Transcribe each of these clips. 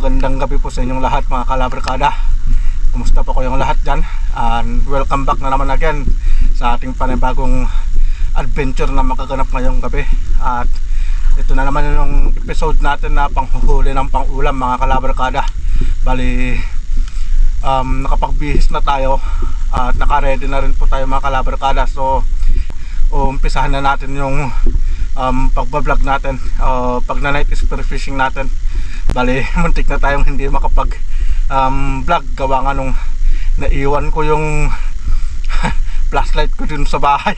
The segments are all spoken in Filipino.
magandang gabi po sa inyong lahat mga kalabarkada. Kumusta po kayong lahat dyan? And welcome back na naman again sa ating panibagong adventure na makaganap ngayong gabi. At ito na naman yung episode natin na panghuhuli ng pangulam mga kalabarkada. Bali, nakapagbihis na tayo at naka-ready na rin po tayo mga kalabarkada. So, umpisahan na natin yung pagbablog natin, pag na night spear fishing natin. Bali, muntik na tayong hindi makapag vlog gawa nga nung naiwan ko yung flashlight ko dun sa bahay.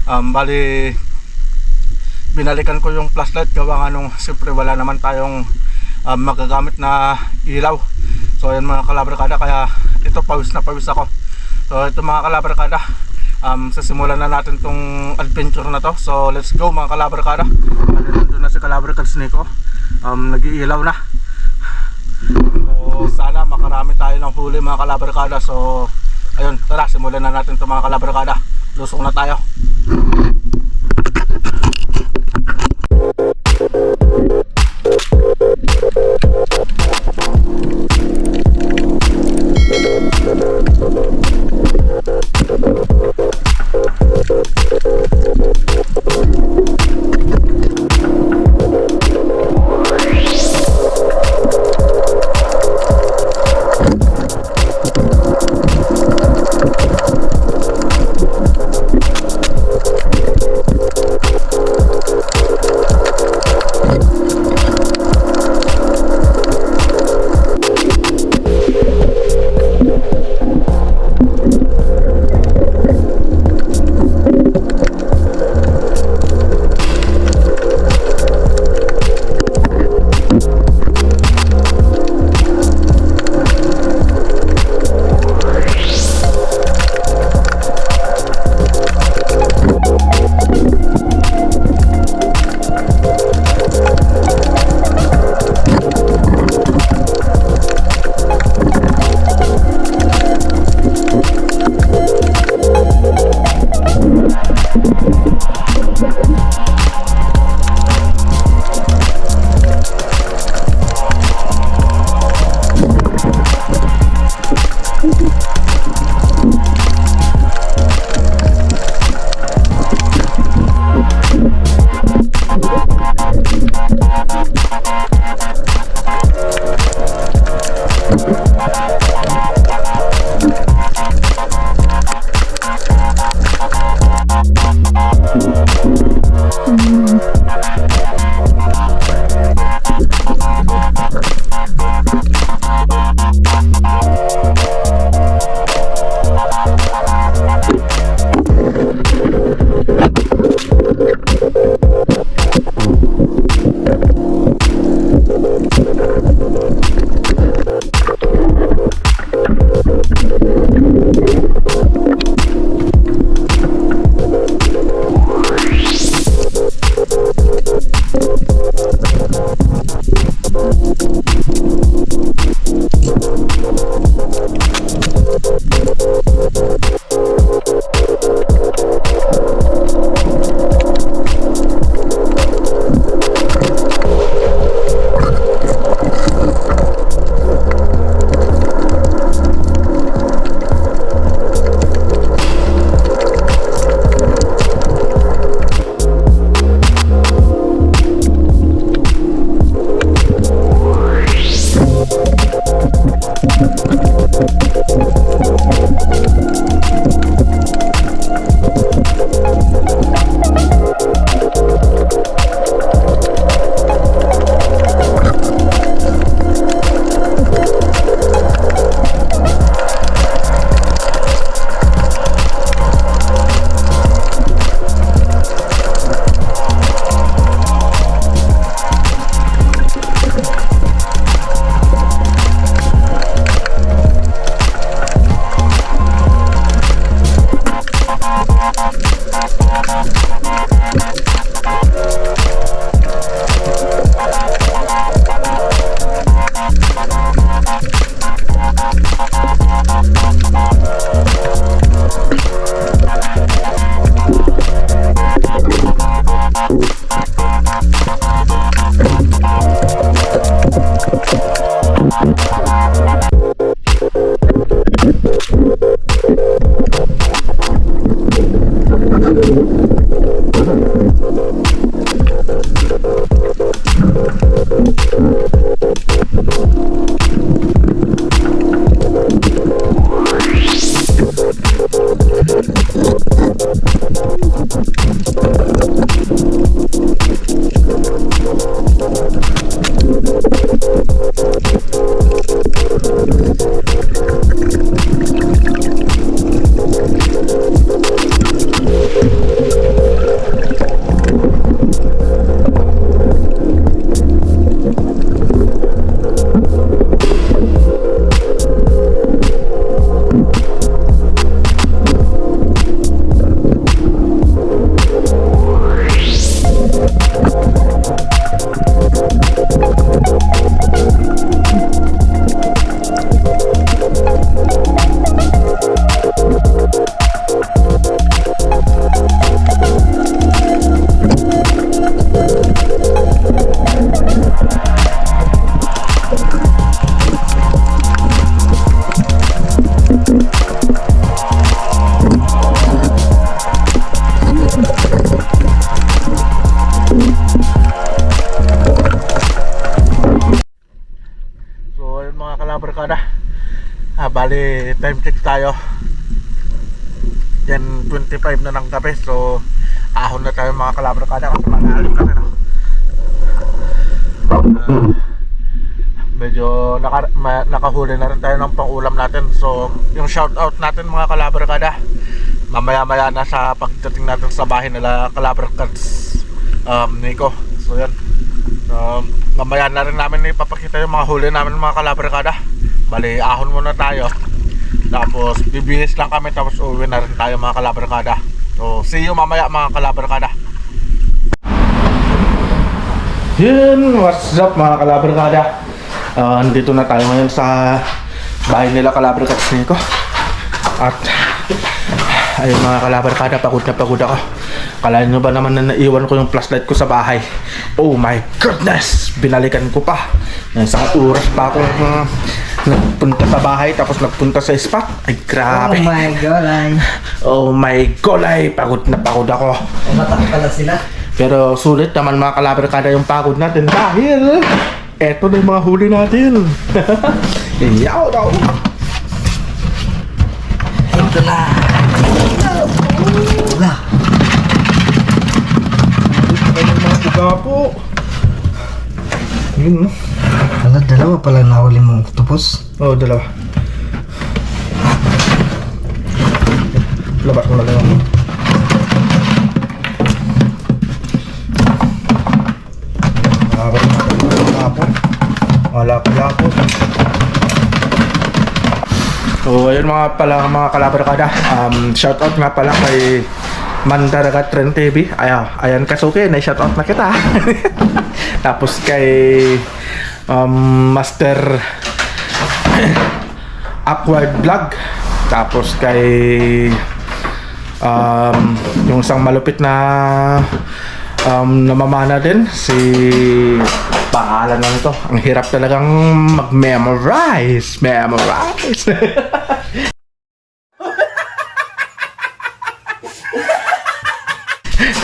Bali, binalikan ko yung flashlight gawa nga nung siyempre wala naman tayong magagamit na ilaw. So yun mga kalabarkada, kaya ito pawis na pawis ako. So ito mga kalabarkada, sasimulan na natin tong adventure na to. So let's go mga kalabarkada. Nandun na si Kalabarkads Nico, nag-iilaw na. So sana makarami tayo ng huli mga kalabarkada. So ayun, tara simulan na natin to mga kalabarkada. Lusong na tayo. bali time check tayo. 10:25 na ng gabi. So ahon na tayo mga kalabarkada kasi malalim kami no? Medyo nakahuli na rin tayo ng pangulam natin. So yung shoutout natin mga kalabarkada, mamaya maya na sa pagdating natin sa bahay nila Kalabarkads Nico. So yan, mamaya na rin namin ipapakita yung mga huli namin mga kalabarkada. Bali ahon muna tayo, tapos bibihis lang kami, tapos uwi na rin tayo mga kalabarkada. So see you mamaya mga kalabarkada. Yun, what's up mga kalabarkada. Andito na tayo ngayon sa bahay nila Kalabarkads Nico. At ayun mga kalabarkada, pagod na pagod ako. Kalahin nyo ba naman na naiwan ko yung flashlight ko sa bahay? Oh my goodness! Binalikan ko pa. Isang oras pa ako nagpunta sa bahay, tapos nagpunta sa spot. Ay grabe. Oh my golay. Oh my golay. Pagod na pagod ako. Umatak pala sila. Pero sulit naman mga kalabarkada yung pagod natin dahil eto na yung mga huli natin. Iyaw daw. Ito na. Wala. Ito yung mga buga po. Yun no. Wala, dalawa pala nahuli mong octopus. Oo, dalawa. Labas mo na lang. Lapo. So ayun mga kalabarkada, shoutout nga pala kay Mandaragat Trend TV. Ayan Kasuke, na-shoutout na kita. Tapos kay Master Awkward Vlog. Tapos kay yung isang malupit na namamana din, si pangalan na nito. Ang hirap talagang mag-memorize.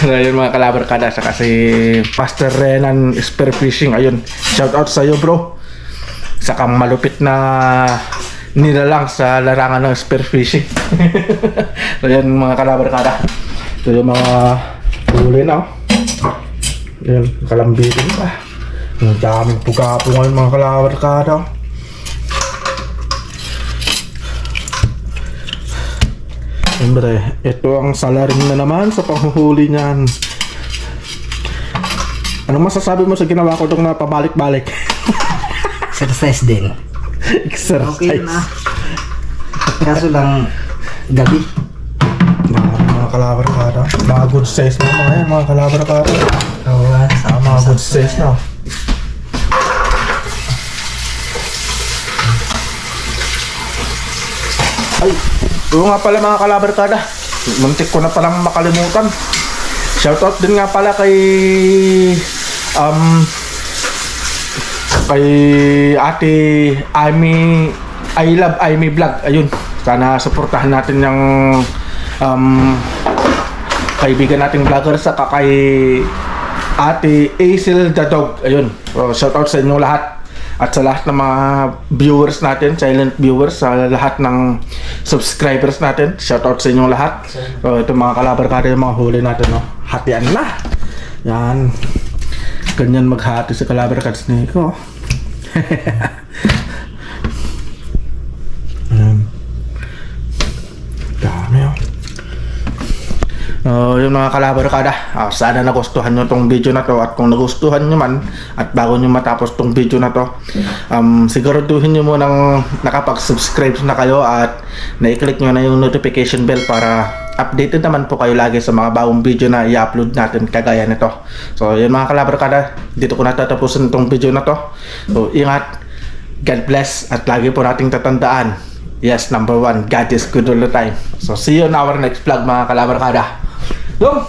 Ayun mga kalabarkada, sa kasi Master Renan Spearfishing. Ayun, shout out sa iyo bro. Sa kang malupit na nilalang sa larangan ng spearfishing. So yan mga kalabarkada, ito yung mga huli na. Yan, kalambitin pa. Ang daming pugapo ngayon mga kalabarkada. Siyempre, ito ang salarin na naman sa panghuhuli niyan. Anong masasabi mo sa ginawa ko itong napabalik-balik? Exercise din. Exercise. Okay na. Kaso lang, gabi. Mga kalabarkada. Mga good size na mga yan, mga kalabarkada. Oo, Mga good size na. Ay, ito nga pala mga kalabarkada, muntik ko na palang makalimutan. Shoutout din nga pala kay Ate Amy, I Love Amy Vlog. Ayun, sana suportahan natin yung kaibigan nating vlogger, sa kay Ate Aisel the Dog. Ayun, shoutout sa inyo lahat. At sa lahat ng mga viewers natin, silent viewers, sa lahat ng subscribers natin, shoutout sa inyong lahat. So ito mga kalabarkada, yung mga huli natin, no? Hatian na! Yan. Ganyan maghati sa Kalabarkads Nico. Dami yung mga kalabarkada, sana nagustuhan nyo tong video na to. At kung nagustuhan nyo man, at bago nyo matapos tong video na to, siguraduhin nyo munang nakapag-subscribe na kayo at na-click nyo na yung notification bell para updated naman po kayo lagi sa mga bagong video na i-upload natin kagaya nito. So yun mga kalabarkada, dito ko natatapusin tong video na to. So ingat, God bless, at lagi po nating tatandaan, yes, number one, God is good all the time. So see you in our next vlog mga kalabarkada. Dong!